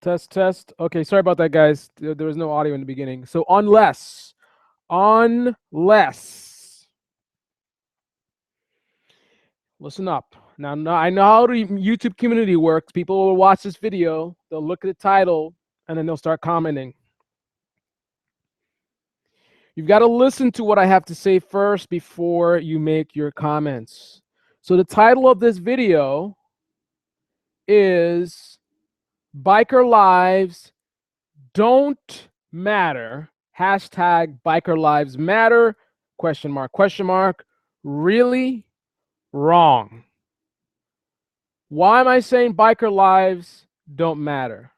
Test, test. Okay, sorry about that, guys. There was no audio in the beginning. So unless, listen up. Now I know how the YouTube community works. People will watch this video, they'll look at the title, and then they'll start commenting. You've got to listen to what I have to say first before you make your comments. So the title of this video is Biker Lives Don't Matter. Hashtag Biker Lives Matter. Question mark, question mark. Really? Wrong. Why am I saying biker lives don't matter?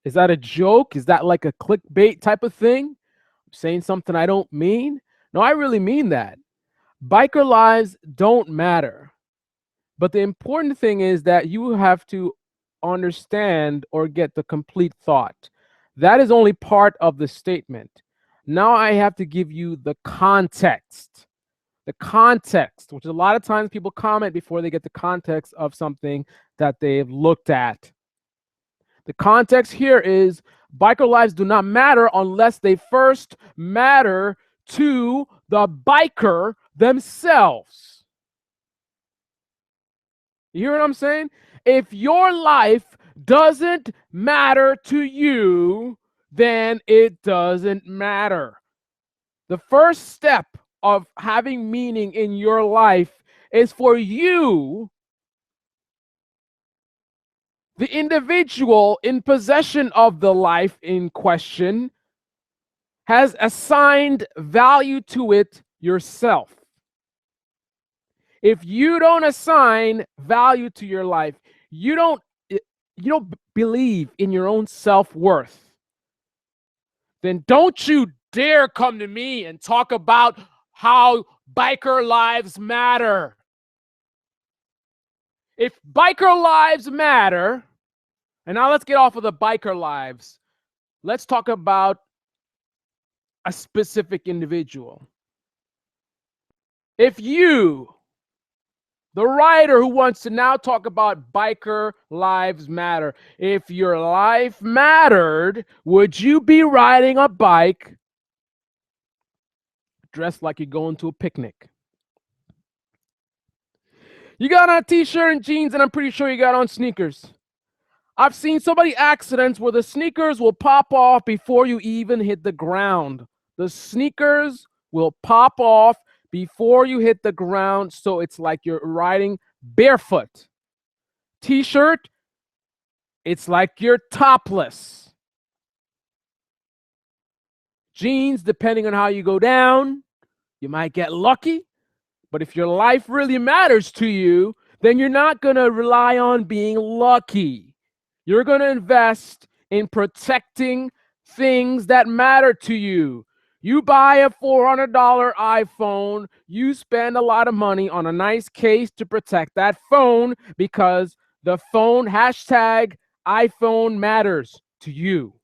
Is that a joke? Is that like a clickbait type of thing? I'm saying something I don't mean? No, I really mean that. Biker lives don't matter. But the important thing is that you have to understand or get the complete thought. That is only part of the statement. Now I have to give you the context. The context, which a lot of times people comment before they get the context of something that they've looked at. The context here is biker lives do not matter unless they first matter to the biker themselves. You hear what I'm saying? If your life doesn't matter to you, then it doesn't matter. The first step of having meaning in your life is for you, the individual in possession of the life in question, has assigned value to it yourself. If you don't assign value to your life, you don't believe in your own self-worth, then don't you dare come to me and talk about how biker lives matter. If biker lives matter, and now let's get off of the biker lives. Let's talk about a specific individual. If you, the writer who wants to now talk about biker lives matter, if your life mattered, would you be riding a bike dressed like you're going to a picnic? You got on a t-shirt and jeans, and I'm pretty sure you got on sneakers. I've seen so many accidents where the sneakers will pop off before you even hit the ground. The sneakers will pop off before you hit the ground, so it's like you're riding barefoot. T-shirt, it's like you're topless. Jeans, depending on how you go down, you might get lucky. But if your life really matters to you, then you're not going to rely on being lucky. You're going to invest in protecting things that matter to you. You buy a $400 iPhone, you spend a lot of money on a nice case to protect that phone because the phone hashtag iPhone matters to you.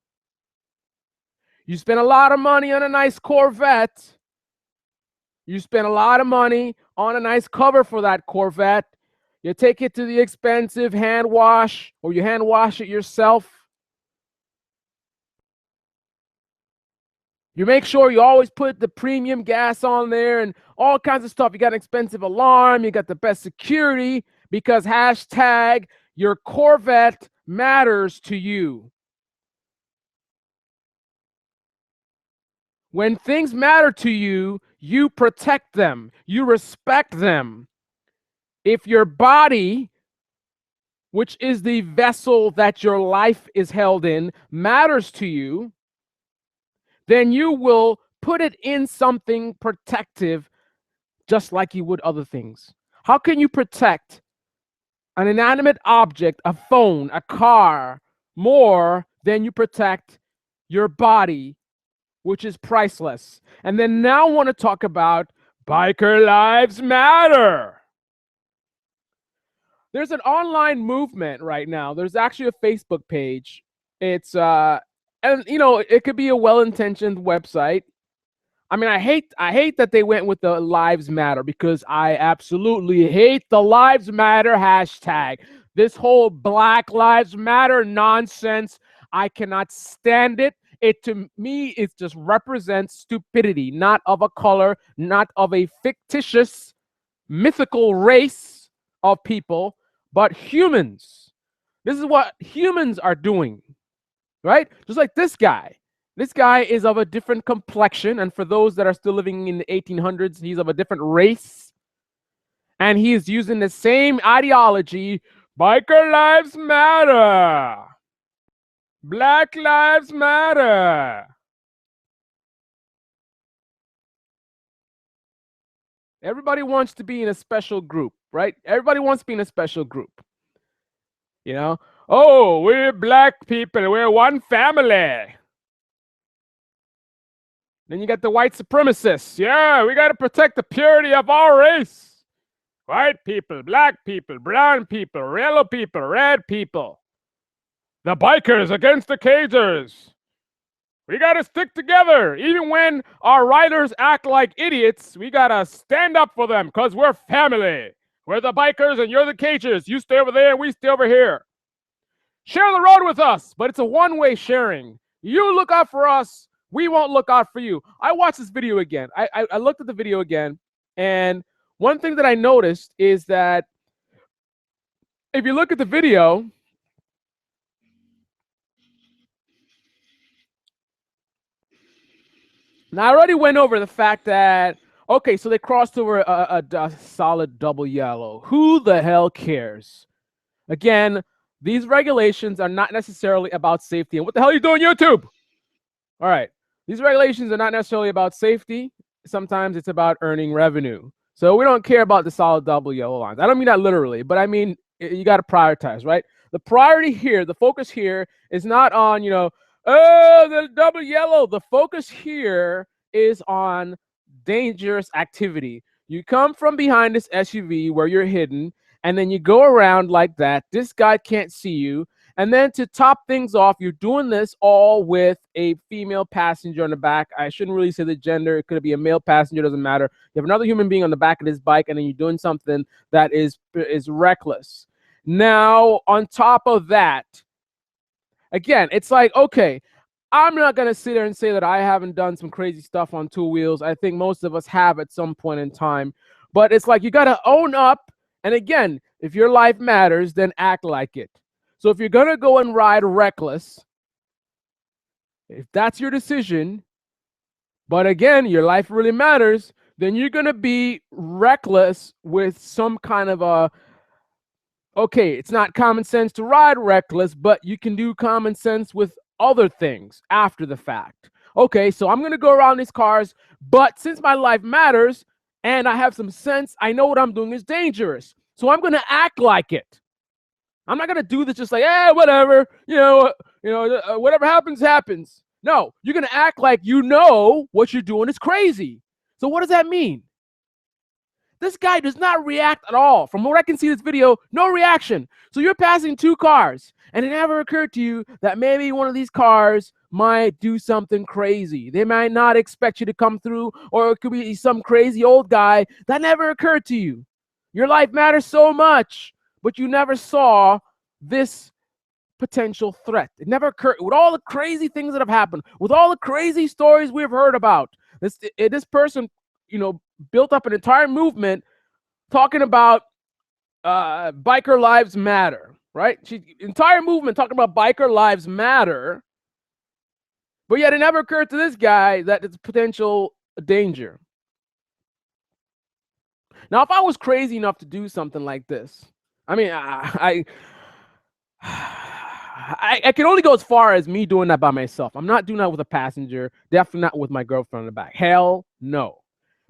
You spend a lot of money on a nice Corvette. You spend a lot of money on a nice cover for that Corvette. You take it to the expensive hand wash, or you hand wash it yourself. You make sure you always put the premium gas on there and all kinds of stuff. You got an expensive alarm. You got the best security because hashtag your Corvette matters to you. When things matter to you, you protect them. You respect them. If your body, which is the vessel that your life is held in, matters to you, then you will put it in something protective just like you would other things. How can you protect an inanimate object, a phone, a car, more than you protect your body, which is priceless? And then now I want to talk about biker lives matter. There's an online movement right now. There's actually a Facebook page. It's and it could be a well-intentioned website. I mean, I hate that they went with the lives matter because I absolutely hate the lives matter hashtag. This whole Black Lives Matter nonsense, I cannot stand it. It, to me, it just represents stupidity, not of a color, not of a fictitious mythical race of people, but humans. This is what humans are doing, right? Just like this guy. This guy is of a different complexion, and for those that are still living in the 1800s, he's of a different race, and he is using the same ideology. Biker lives matter. Black lives matter. Everybody wants to be in a special group, right? Everybody wants to be in a special group. You know, oh, we're black people, we're one family. Then you got the white supremacists. Yeah, we got to protect the purity of our race. White people, black people, brown people, yellow people, red people. The bikers against the cagers. We got to stick together. Even when our riders act like idiots, we got to stand up for them because we're family. We're the bikers and you're the cagers. You stay over there and we stay over here. Share the road with us, but it's a one-way sharing. You look out for us, we won't look out for you. I watched this video again. I looked at the video again, and one thing that I noticed is that if you look at the video, now I already went over the fact that, okay, so they crossed over a solid double yellow. Who the hell cares? Again, these regulations are not necessarily about safety. And what the hell are you doing, YouTube? All right. These regulations are not necessarily about safety. Sometimes it's about earning revenue. So we don't care about the solid double yellow lines. I don't mean that literally, but I mean, you got to prioritize, right? The priority here, the focus here is not on, oh, the double yellow. The focus here is on dangerous activity. You come from behind this SUV where you're hidden, and then you go around like that. This guy can't see you. And then to top things off, you're doing this all with a female passenger on the back. I shouldn't really say the gender. It could be a male passenger, doesn't matter. You have another human being on the back of this bike, and then you're doing something that is reckless. Now, on top of that, again, it's like, okay, I'm not going to sit there and say that I haven't done some crazy stuff on two wheels. I think most of us have at some point in time. But it's like you got to own up. And again, if your life matters, then act like it. So if you're going to go and ride reckless, if that's your decision, but again, your life really matters, then you're going to be reckless with some kind of a, okay, it's not common sense to ride reckless, but you can do common sense with other things after the fact. Okay, so I'm going to go around these cars, but since my life matters and I have some sense, I know what I'm doing is dangerous. So I'm going to act like it. I'm not going to do this just like, whatever, whatever happens, happens. No, you're going to act like you know what you're doing is crazy. So what does that mean? This guy does not react at all. From what I can see in this video, no reaction. So you're passing two cars, and it never occurred to you that maybe one of these cars might do something crazy. They might not expect you to come through, or it could be some crazy old guy. That never occurred to you. Your life matters so much, but you never saw this potential threat. It never occurred. With all the crazy things that have happened, with all the crazy stories we've heard about, this person, built up an entire movement talking about biker lives matter, right? Entire movement talking about biker lives matter, but yet it never occurred to this guy that it's potential danger. Now, if I was crazy enough to do something like this, I mean, I can only go as far as me doing that by myself. I'm not doing that with a passenger, definitely not with my girlfriend in the back. Hell no.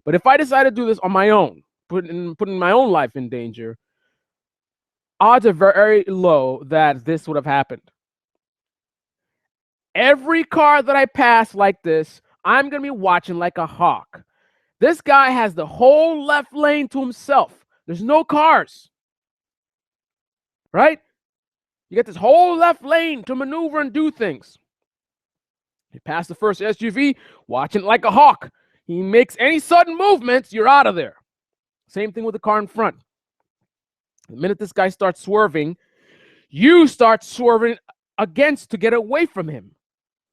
But if I decide to do this on my own, putting my own life in danger, odds are very low that this would have happened. Every car that I pass like this, I'm going to be watching like a hawk. This guy has the whole left lane to himself. There's no cars, right? You get this whole left lane to maneuver and do things. You pass the first SUV, watching like a hawk. He makes any sudden movements, you're out of there. Same thing with the car in front. The minute this guy starts swerving, you start swerving against to get away from him.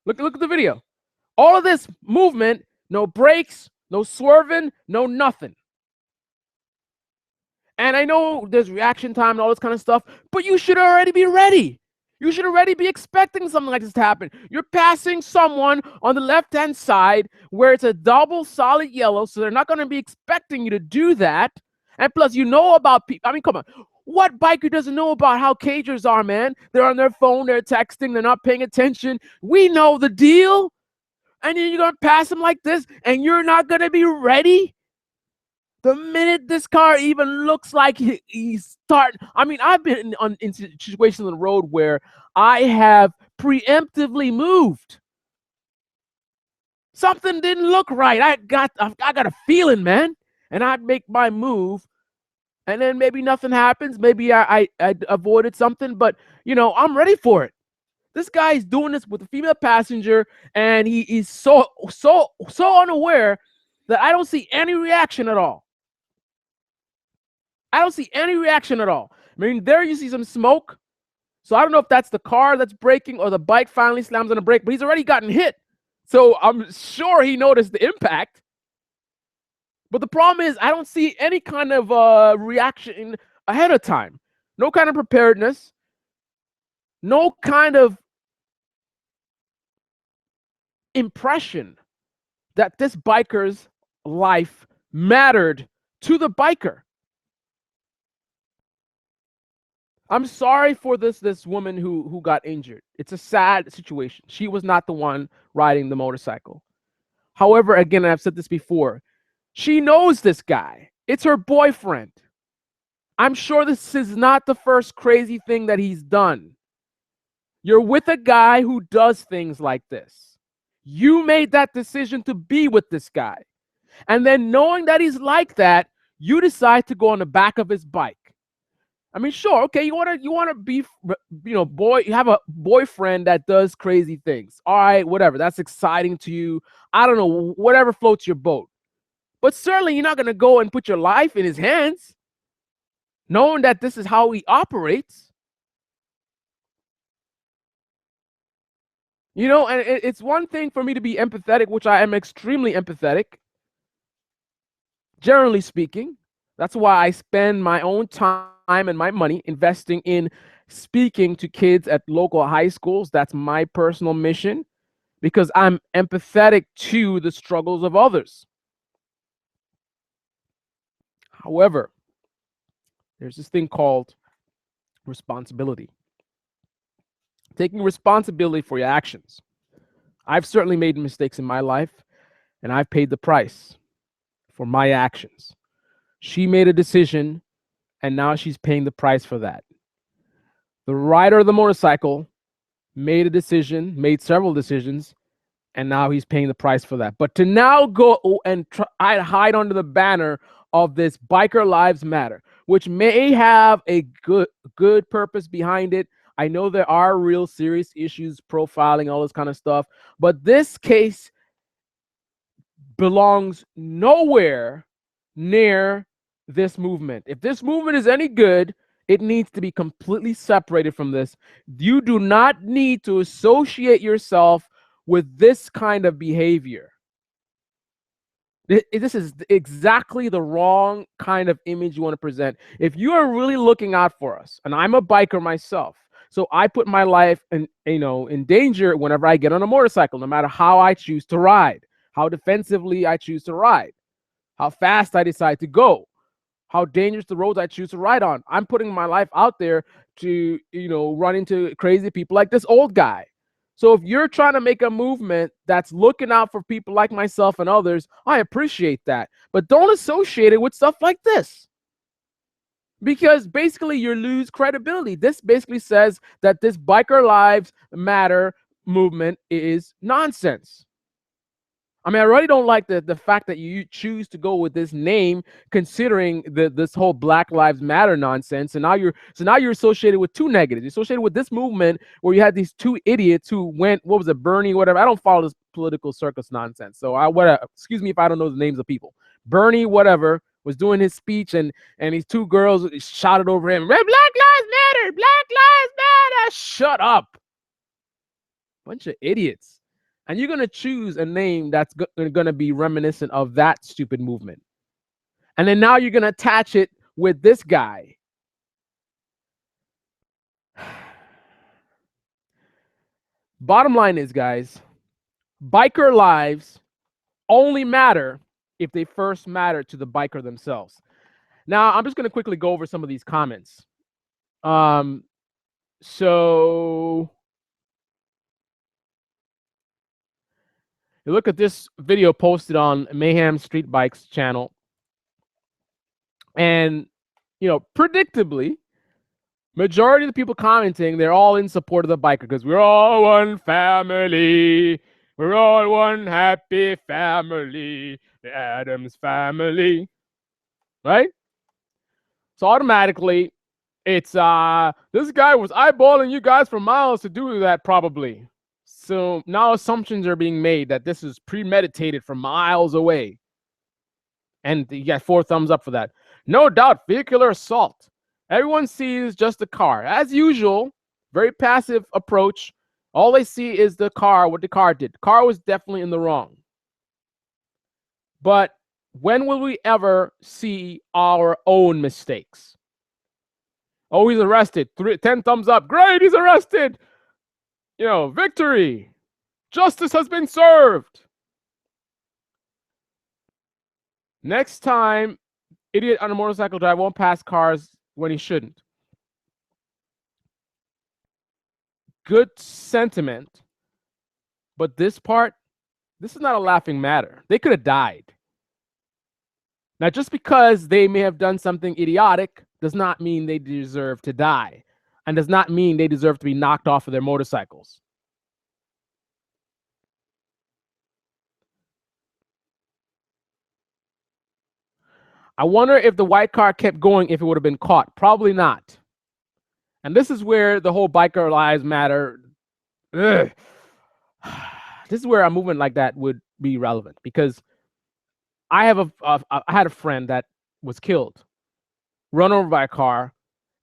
Look at the video. All of this movement, no brakes, no swerving, no nothing. And I know there's reaction time and all this kind of stuff, but you should already be ready. You should already be expecting something like this to happen. You're passing someone on the left-hand side where it's a double solid yellow, so they're not going to be expecting you to do that. And plus, you know about people. I mean, come on. What biker doesn't know about how cagers are, man? They're on their phone, they're texting, they're not paying attention. We know the deal. And then you're going to pass them like this, and you're not going to be ready? The minute this car even looks like he's starting, I mean, I've been in situations on the road where I have preemptively moved. Something didn't look right. I got a feeling, man, and I'd make my move, and then maybe nothing happens. Maybe I avoided something, but I'm ready for it. This guy's doing this with a female passenger, and he is so unaware that I don't see any reaction at all. I don't see any reaction at all. I mean, there you see some smoke. So I don't know if that's the car that's braking or the bike finally slams on the brake, but he's already gotten hit. So I'm sure he noticed the impact. But the problem is I don't see any kind of reaction ahead of time. No kind of preparedness. No kind of impression that this biker's life mattered to the biker. I'm sorry for this woman who got injured. It's a sad situation. She was not the one riding the motorcycle. However, again, I've said this before, she knows this guy. It's her boyfriend. I'm sure this is not the first crazy thing that he's done. You're with a guy who does things like this. You made that decision to be with this guy. And then knowing that he's like that, you decide to go on the back of his bike. I mean, sure, okay, you wanna be, you have a boyfriend that does crazy things. All right, whatever. That's exciting to you. I don't know, whatever floats your boat. But certainly you're not gonna go and put your life in his hands, knowing that this is how he operates. And it's one thing for me to be empathetic, which I am extremely empathetic, generally speaking. That's why I spend my own time and my money investing in speaking to kids at local high schools. That's my personal mission, because I'm empathetic to the struggles of others. However, there's this thing called responsibility. Taking responsibility for your actions. I've certainly made mistakes in my life, and I've paid the price for my actions. She made a decision, and now she's paying the price for that. The rider of the motorcycle made a decision, made several decisions, and now he's paying the price for that. But to now go and try to hide under the banner of this Biker Lives Matter, which may have a good purpose behind it. I know there are real serious issues, profiling, all this kind of stuff, but this case belongs nowhere near this movement. If this movement is any good, it needs to be completely separated from this. You do not need to associate yourself with this kind of behavior. This is exactly the wrong kind of image you want to present. If you are really looking out for us, and I'm a biker myself, so I put my life in danger whenever I get on a motorcycle, no matter how I choose to ride, how defensively I choose to ride, how fast I decide to go, how dangerous the roads I choose to ride on. I'm putting my life out there to, run into crazy people like this old guy. So if you're trying to make a movement that's looking out for people like myself and others, I appreciate that. But don't associate it with stuff like this, because basically you lose credibility. This basically says that this Biker Lives Matter movement is nonsense. I mean, I really don't like the fact that you choose to go with this name, considering this whole Black Lives Matter nonsense. And now you're associated with two negatives. You're associated with this movement where you had these two idiots who went, what was it, Bernie, whatever. I don't follow this political circus nonsense. So excuse me if I don't know the names of people. Bernie, whatever, was doing his speech, and these two girls shouted over him, Black Lives Matter, Black Lives Matter. Shut up. Bunch of idiots. And you're going to choose a name that's going to be reminiscent of that stupid movement. And then now you're going to attach it with this guy. Bottom line is, guys, biker lives only matter if they first matter to the biker themselves. Now, I'm just going to quickly go over some of these comments. So you look at this video posted on Mayhem Street Bikes channel, and predictably, majority of the people commenting, they're all in support of the biker because we're all one family. We're all one happy family. The Addams family. Right? So automatically, it's this guy was eyeballing you guys for miles to do that, probably. So now assumptions are being made that this is premeditated from miles away. And you got 4 thumbs up for that. No doubt, vehicular assault. Everyone sees just the car. As usual, very passive approach. All they see is the car, what the car did. The car was definitely in the wrong. But when will we ever see our own mistakes? Oh, he's arrested. 10 thumbs up. Great, he's arrested. Victory. Justice has been served. Next time, idiot on a motorcycle drive won't pass cars when he shouldn't. Good sentiment. But this is not a laughing matter. They could have died. Now, just because they may have done something idiotic does not mean they deserve to die, and does not mean they deserve to be knocked off of their motorcycles. I wonder if the white car kept going if it would have been caught. Probably not. And this is where the whole biker lives matter. Ugh. This is where a movement like that would be relevant, because I had a friend that was killed, run over by a car,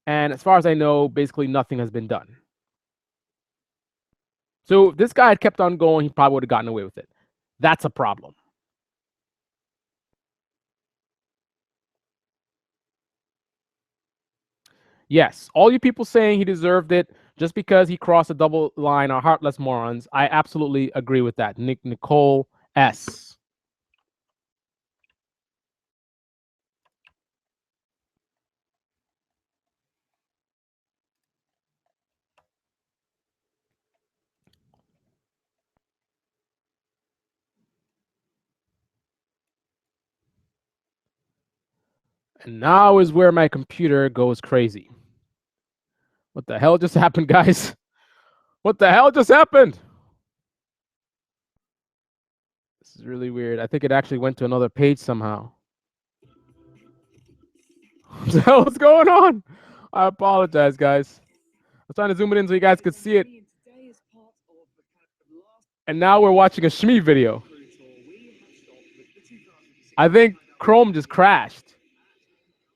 and as far as I know, basically nothing has been done. So if this guy had kept on going, he probably would have gotten away with it. That's a problem. Yes, all you people saying he deserved it just because he crossed a double line are heartless morons. I absolutely agree with that. Nicole S. And now is where my computer goes crazy. What the hell just happened, guys? What the hell just happened? This is really weird. I think it actually went to another page somehow. What the hell is going on? I apologize, guys. I'm trying to zoom it in so you guys could see it. And now we're watching a Shmee video. I think Chrome just crashed.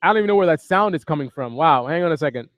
I don't even know where that sound is coming from. Wow, hang on a second.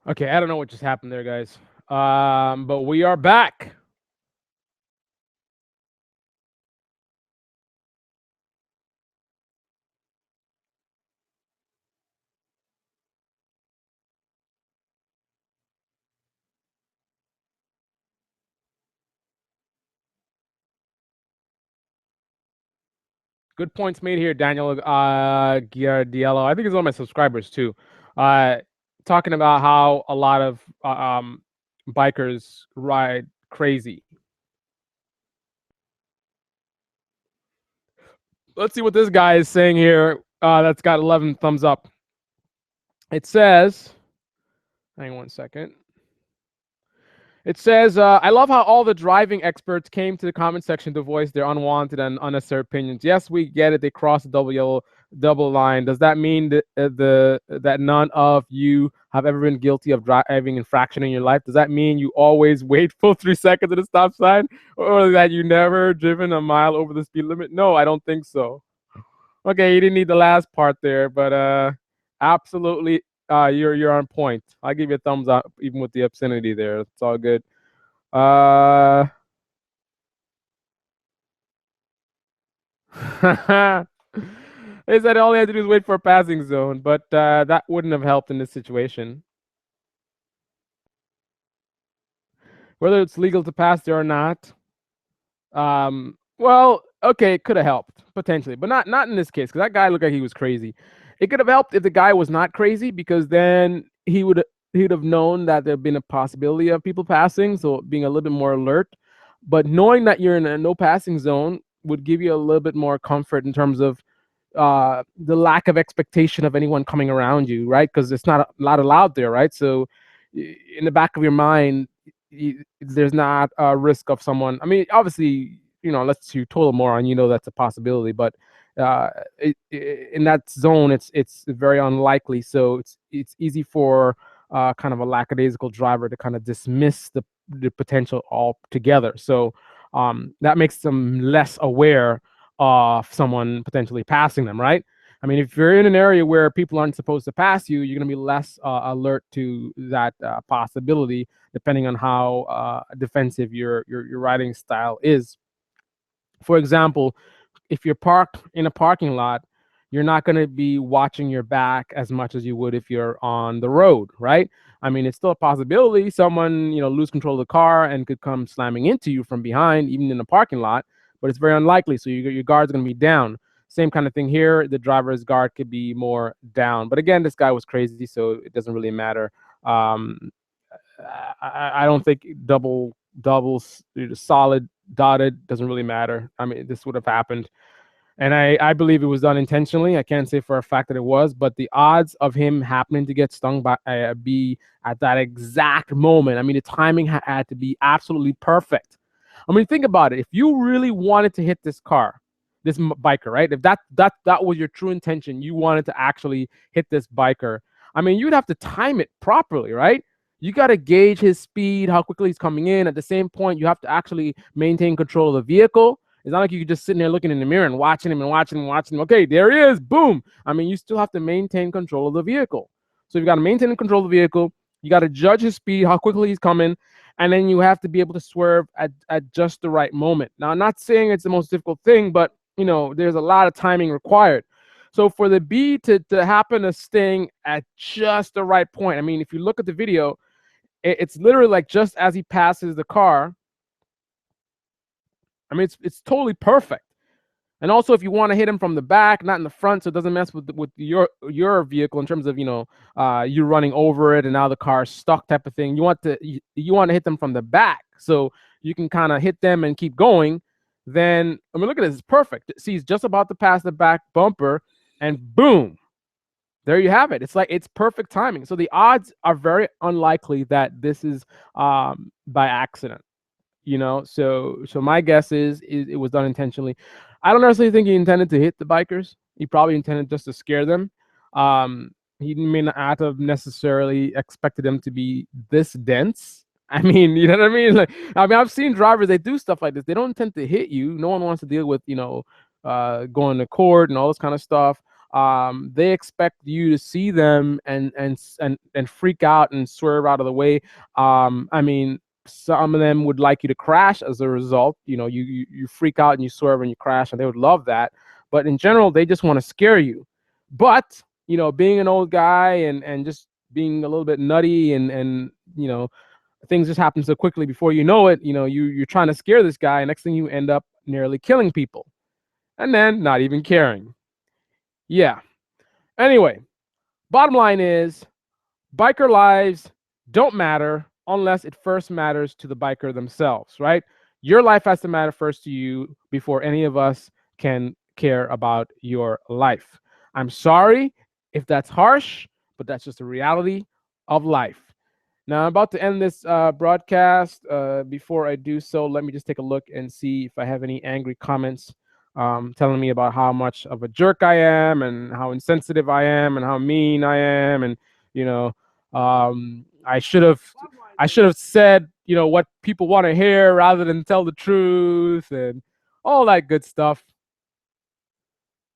Okay, I don't know what just happened there, guys. But we are back. Good points made here, Daniel Giardiello. I think he's one of my subscribers too. Talking about how a lot of bikers ride crazy. let's see what this guy is saying here. That's got 11 thumbs up. It says, hang on 1 second. It says, I love how all the driving experts came to the comment section to voice their unwanted and unnecessary opinions. Yes, we get it. They crossed the double line. Does that mean that none of you have ever been guilty of driving infraction in your life? Does that mean you always wait full 3 seconds at a stop sign, or that you never driven a mile over the speed limit? No, I don't think so. Okay, you didn't need the last part there, but absolutely, you're on point. I'll give you a thumbs up, even with the obscenity there. It's all good. They said all they had to do is wait for a passing zone, but that wouldn't have helped in this situation. Whether it's legal to pass there or not, well, okay, it could have helped potentially, but not in this case because that guy looked like he was crazy. It could have helped if the guy was not crazy because then he'd have known that there'd been a possibility of people passing, so being a little bit more alert. But knowing that you're in a no passing zone would give you a little bit more comfort in terms of the lack of expectation of anyone coming around you, right? Because it's not allowed there, right? So in the back of your mind, there's not a risk of someone. I mean, obviously, unless you total moron, that's a possibility. But in that zone, it's very unlikely. So it's easy for kind of a lackadaisical driver to kind of dismiss the potential altogether. So that makes them less aware of someone potentially passing them, right? I mean, if you're in an area where people aren't supposed to pass you, you're going to be less alert to that possibility, depending on how defensive your riding style is. For example, if you're parked in a parking lot, you're not going to be watching your back as much as you would if you're on the road, right? I mean, it's still a possibility someone, lose control of the car and could come slamming into you from behind, even in the parking lot, but it's very unlikely. So your guard's going to be down. Same kind of thing here. The driver's guard could be more down. But again, this guy was crazy, so it doesn't really matter. I don't think doubles, solid, dotted doesn't really matter. I mean, this would have happened. And I believe it was done intentionally. I can't say for a fact that it was, but the odds of him happening to get stung by a bee at that exact moment, I mean, the timing had to be absolutely perfect. I mean, think about it. If you really wanted to hit this car, this biker, right? If that was your true intention, you wanted to actually hit this biker. I mean, you'd have to time it properly, right? You got to gauge his speed, how quickly he's coming in. At the same point, you have to actually maintain control of the vehicle. It's not like you could just sitting there looking in the mirror and watching him and watching him and watching him. Okay, there he is. Boom. I mean, you still have to maintain control of the vehicle. So you've got to maintain control of the vehicle. You got to judge his speed, how quickly he's coming, and then you have to be able to swerve at just the right moment. Now, I'm not saying it's the most difficult thing, but there's a lot of timing required. So for the bee to happen to sting at just the right point, I mean, if you look at the video, it's literally like just as he passes the car. I mean, it's totally perfect. And also, if you want to hit him from the back, not in the front, so it doesn't mess with your vehicle in terms of you running over it and now the car's stuck type of thing. You want to hit them from the back so you can kind of hit them and keep going. Then I mean, look at this, it's perfect. See, he's just about to pass the back bumper, and boom, there you have it. It's like it's perfect timing. So the odds are very unlikely that this is by accident. So my guess is it was done intentionally. I don't necessarily think he intended to hit the bikers. He probably intended just to scare them. He may not have necessarily expected them to be this dense. I mean, you know what I mean? Like, I mean, I've seen drivers, they do stuff like this. They don't intend to hit you. No one wants to deal with, going to court and all this kind of stuff. They expect you to see them and freak out and swerve out of the way. I mean, some of them would like you to crash as a result. You freak out and you swerve and you crash, and they would love that. But in general, they just want to scare you. But being an old guy and just being a little bit nutty and things just happen so quickly before you know it. You're trying to scare this guy, and next thing you end up nearly killing people, and then not even caring. Yeah. Anyway, bottom line is, biker lives don't matter unless it first matters to the biker themselves, right? Your life has to matter first to you before any of us can care about your life. I'm sorry if that's harsh, but that's just the reality of life. Now, I'm about to end this broadcast. Before I do so, let me just take a look and see if I have any angry comments telling me about how much of a jerk I am and how insensitive I am and how mean I am. And, you know, I should have said, what people want to hear rather than tell the truth and all that good stuff.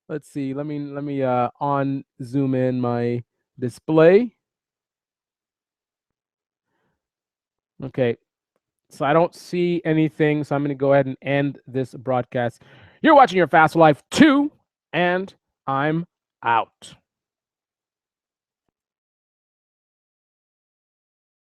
Let's see. Let me on zoom in my display. Okay. So I don't see anything. So I'm going to go ahead and end this broadcast. You're watching Your Fast Life 2, and I'm out.